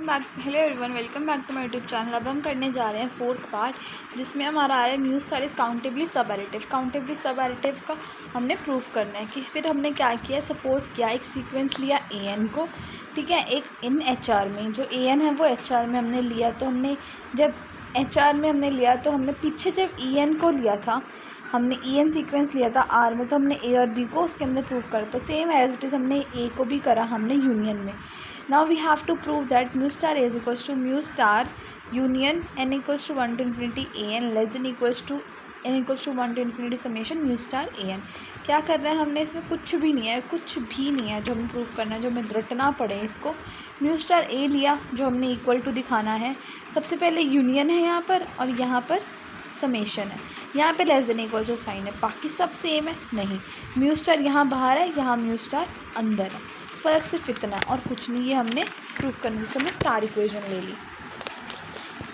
Hello everyone, welcome back to my YouTube channel. अब हम करने जा रहे हैं फोर्थ पार्ट, जिसमें हमारा आ रहा है म्यू स्टार इज काउंटेबली सब एडिटिव। काउंटेबली सब एडिटिव का हमने प्रूफ करना है कि फिर हमने क्या किया। सपोज़ किया एक सीक्वेंस लिया ए एन को, ठीक है, एक इन एच आर में जो ए एन है वो एच आर में हमने लिया। तो हमने जब एच आर में हमने लिया तो हमने पीछे जब ई एन को लिया था, हमने ई एन सीक्वेंस लिया था आर में, तो हमने ए और बी को उसके अंदर प्रूव करा। तो सेम एज इट इज़ हमने ए को भी करा हमने यूनियन में। Now we have to prove that mu star A is equals to mu star union N equals to 1 to infinity A N less than equals to N equals to 1 to infinity summation mu star A N. क्या कर रहे हैं हमने, इसमें कुछ भी नहीं है, कुछ भी नहीं है जो हमें प्रूव करना है, जो हमें रटना पड़े इसको। म्यू स्टार ए लिया जो हमने इक्वल टू दिखाना है। सबसे पहले यूनियन है यहाँ पर और यहाँ पर समेशन है। यहाँ पे less than equal to sign है, बाकी सब सेम है नहीं। म्यू स्टार यहाँ बाहर है, यहाँ म्यू स्टार अंदर है, फ़र्क सिर्फ इतना है और कुछ नहीं। ये हमने प्रूफ करने जिसको हमने स्टार इक्वेशन ले ली।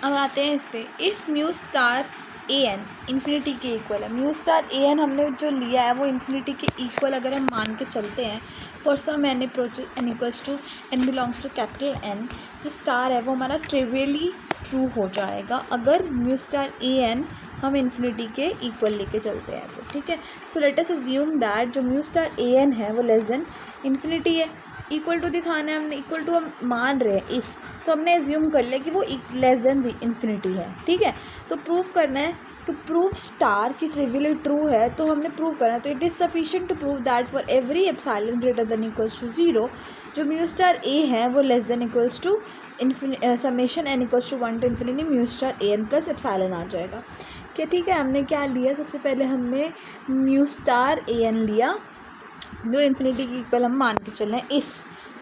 अब आते हैं इस पर। If mu star A N infinity के इक्वल है, म्यू स्टार ए एन हमने जो लिया है वो इन्फिनिटी के इक्वल अगर हम मान के चलते हैं for some N approaches N equals to N belongs to capital N, जो स्टार है वो हमारा ट्रिवियली ट्रू हो जाएगा अगर म्यू स्टार ए एन हम इन्फिनिटी के इक्वल लेके चलते हैं तो, ठीक है। So let us assume that जो म्यू स्टार ए एन है वो लेस देन इन्फिनिटी है। इक्वल टू दिखाना है हमने, इक्वल टू हम मान रहे हैं इफ़, तो हमने एज्यूम कर लिया कि वो लेस देन इन्फिनिटी है, ठीक है। तो प्रूफ करना है, टू प्रूव स्टार की ट्रिवियली ट्रू है तो हमने प्रूव करना है। तो it is sufficient to prove that for every epsilon greater than equals to 0 जो म्यू स्टार ए है वो less than equals to summation N equals to 1 to infinity mu star A N plus epsilon आ जाएगा। क्या, ठीक है। हमने क्या लिया, सबसे पहले हमने म्यू स्टार ए एन लिया जो इन्फिनिटी की इक्वल हम मान के चल रहे हैं इफ़,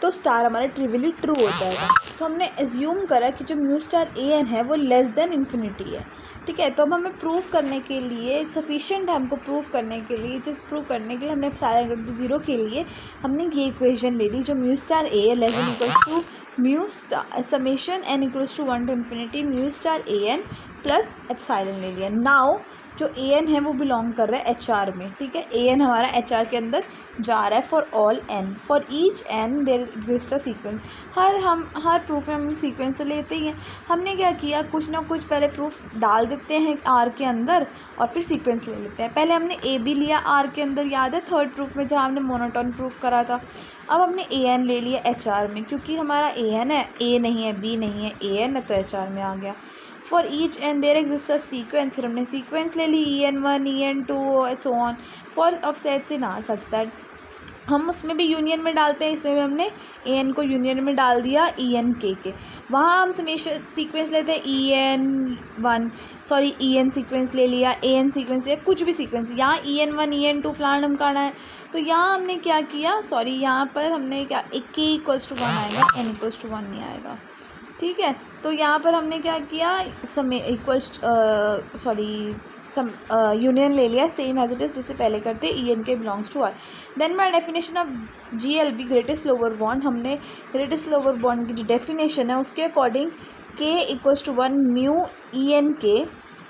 तो स्टार हमारा ट्रिवियली ट्रू हो जाएगा। तो हमने एज्यूम करा कि जो म्यू स्टार ए एन है वो लेस देन इन्फिनिटी है, ठीक है। तो अब हमें प्रूव करने के लिए सफिशिएंट है, हमको प्रूव करने के लिए, जिस प्रूव करने के लिए हमने एप्सिलॉन इक्वल टू 0 के लिए हमने ये इक्वेशन ले ली जो mu star A less than equals to mu star summation N equals to 1 to infinity mu star A N plus epsilon ले लिया। नाउ जो ए एन है वो बिलोंग कर रहा है एच आर में, ठीक है। ए एन हमारा एच आर के अंदर जा रहा है for all N, for each N there exist a sequence. हर प्रूफ में हम सीक्वेंस तो लेते ही हैं। हमने क्या किया, कुछ ना कुछ पहले प्रूफ डाल देते हैं आर के अंदर और फिर सीक्वेंस ले लेते हैं। पहले हमने ए बी लिया आर के अंदर, याद है थर्ड प्रूफ में जहाँ हमने मोनोटोन प्रूफ करा था। अब हमने ए एन ले लिया एच आर में, क्योंकि हमारा ए एन है, ए नहीं है बी नहीं है, ए एन है तो एच आर में आ गया। For each N there exist a sequence, फिर हमने सीक्वेंस ले ली E N 1 E n 2 so on for of sets in R such that हम उसमें भी यूनियन में डालते हैं। इसमें भी हमने ए एन को यूनियन में डाल दिया ई एन के वहाँ हम समेशन सीक्वेंस लेते हैं E N 1 sorry E N sequence ले लिया, ए एन सीक्वेंस या कुछ भी सीक्वेंस, यहाँ ई एन 1 ई एन 2 फ्लान हम करना है। तो यहाँ हमने क्या किया, सॉरी यहाँ पर हमने क्या, एक के इक्वल्स टू 1 आएगा, एन इक्वल्स टू 1 नहीं आएगा, ठीक है। तो यहाँ पर हमने क्या किया, इक्वल्स यूनियन ले लिया सेम एज इट इज़ जिससे पहले करते ई एन के belongs to R. Then my definition of G L B greatest lower bound, हमने ग्रेटेस्ट लोअर बॉन्ड की जो डेफिनेशन है उसके अकॉर्डिंग के equals to 1 mu E N के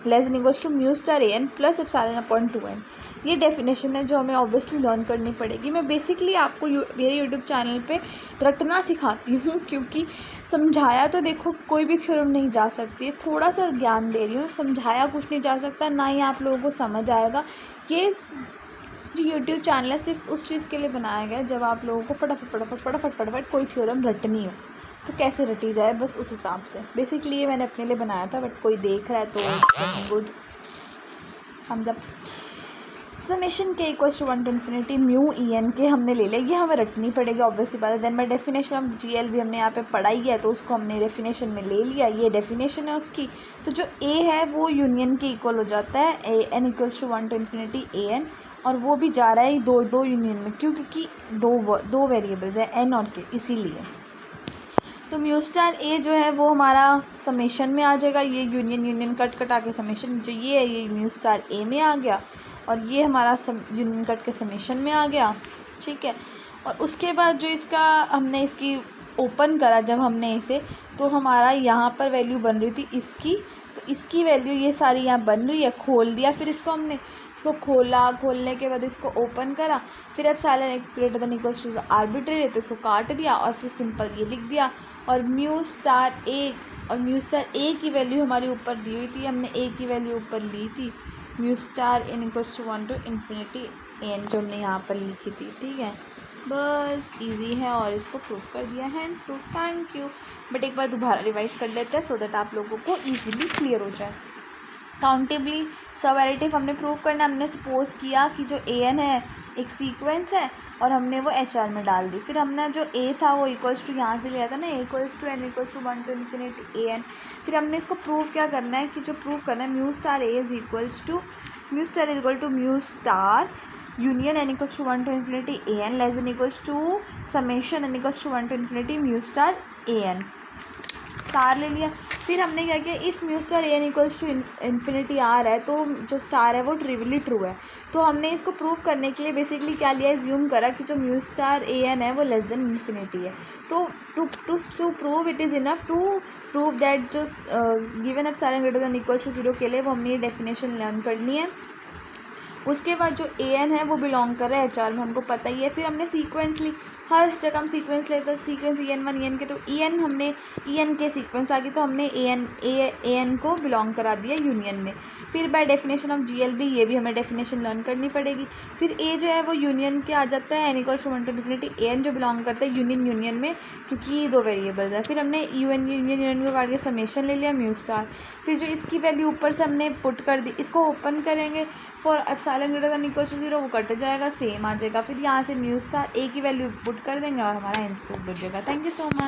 less than equals to mu star A N plus epsilon upon 2n। ये definition है जो हमें ऑब्वियसली लर्न करनी पड़ेगी। मैं बेसिकली आपको मेरे यूट्यूब चैनल पे रटना सिखाती हूँ, क्योंकि समझाया तो देखो कोई भी थ्योरम नहीं जा सकती है, थोड़ा सा ज्ञान दे रही हूँ, समझाया कुछ नहीं जा सकता, ना ही आप लोगों को समझ आएगा। ये जो यूट्यूब चैनल है सिर्फ उस चीज़ के लिए बनाया गया है जब आप लोगों को फटाफट कोई थ्योरम रटनी हो, तो कैसे रटी जाए बस उस हिसाब से। बेसिकली ये मैंने अपने लिए बनाया था, बट कोई देख रहा है तो गुड। हम जब समेशन के equals to 1 to infinity mu E N के हमने ले लिया, ये हमें रटनी पड़ेगी ऑब्वियसली बात है। Then by definition of G L भी हमने यहाँ पे पढ़ाई है तो उसको हमने डेफिनेशन में ले लिया, ये डेफिनेशन है उसकी। तो जो ए है वो यूनियन के इक्वल हो जाता है A N equals to 1 to infinity A n, और वो भी जा रहा है दो यूनियन में, क्योंकि दो वेरिएबल्स हैं एन और के, इसीलिए। तो म्यू स्टार ए जो है वो हमारा समेशन में आ जाएगा, ये यूनियन कट आके समेशन जो ये है ये म्यू स्टार ए में आ गया, और ये हमारा यूनियन कट के समेशन में आ गया, ठीक है। और उसके बाद जो इसका हमने इसकी ओपन करा जब हमने इसे, तो हमारा यहाँ पर वैल्यू बन रही थी इसकी, तो इसकी वैल्यू ये सारी यहाँ बन रही है, खोल दिया फिर इसको हमने, इसको खोलने के बाद इसको ओपन करा, फिर epsilon greater than equals to arbitrary है तो इसको काट दिया और फिर सिंपल ये लिख दिया, और म्यू स्टार ए, और म्यू स्टार ए की वैल्यू हमारी ऊपर दी हुई थी, हमने ए की वैल्यू ऊपर ली थी, mu star N equals to 1 to infinity N, जो हमने यहाँ पर लिखी थी। ठीक है, बस इजी है और इसको प्रूव कर दिया है, hands proof. Thank you. But एक बार दोबारा रिवाइज कर लेते हैं सो दैट आप लोगों को ईजिली क्लियर हो जाए। काउंटेबली सब एडिटिव हमने प्रूव करना, हमने सपोज किया कि जो ए एन है एक सीक्वेंस है और हमने वो एच आर में डाल दी। फिर हमने जो ए था वो इक्वल्स टू यहाँ से लिया था ना, a equals to N equals to 1 to infinity A n. फिर हमने इसको प्रूव क्या करना है कि जो प्रूव करना है mu star A is equals to mu star is equal to mu star union N equals to 1 to infinity A N less than equals to summation N equals to 1 to infinity mu star A N. Star ले लिया। फिर हमने क्या किया, if mu star A N equals to infinity R है तो जो star है वो ट्रिवियली ट्रू है। तो हमने इसको प्रूव करने के लिए बेसिकली क्या लिया, एज्यूम करा कि जो म्यू स्टार ए एन है वो लेस देन इन्फिनिटी है। तो to prove it is enough to prove that जो given epsilon greater than equal to 0 के लिए वो हमने ये डेफिनेशन लर्न करनी है। उसके बाद जो ए एन है वो बिलोंग कर रहा है एच आर में, हमको पता ही है। फिर हमने सीक्वेंस ली, हर जगह हम सीक्वेंस लेते हैं, सीक्वेंस EN1 EN के, तो EN हमने EN के सीक्वेंस आ गई तो हमने AN को बिलोंग करा दिया यूनियन में। फिर बाय डेफिनेशन ऑफ GLB ये भी हमें डेफिनेशन लर्न करनी पड़ेगी। फिर A जो है वो यूनियन के आ जाता है, N equal to 1 to infinity AN जो बिलोंग करता है यूनियन में, क्योंकि दो वेरिएबल्स है। फिर हमने यूनियन को काट के समेशन ले लिया म्यू स्टार। फिर जो इसकी वैल्यू ऊपर से हमने पुट कर दी, इसको ओपन करेंगे for epsilon greater than equal to 0, वो कट जाएगा, सेम आ जाएगा। फिर यहाँ से म्यू स्टार ए की वैल्यू पुट कर देंगे और हमारा आंसर प्रूफ हो जाएगा। Thank you so much.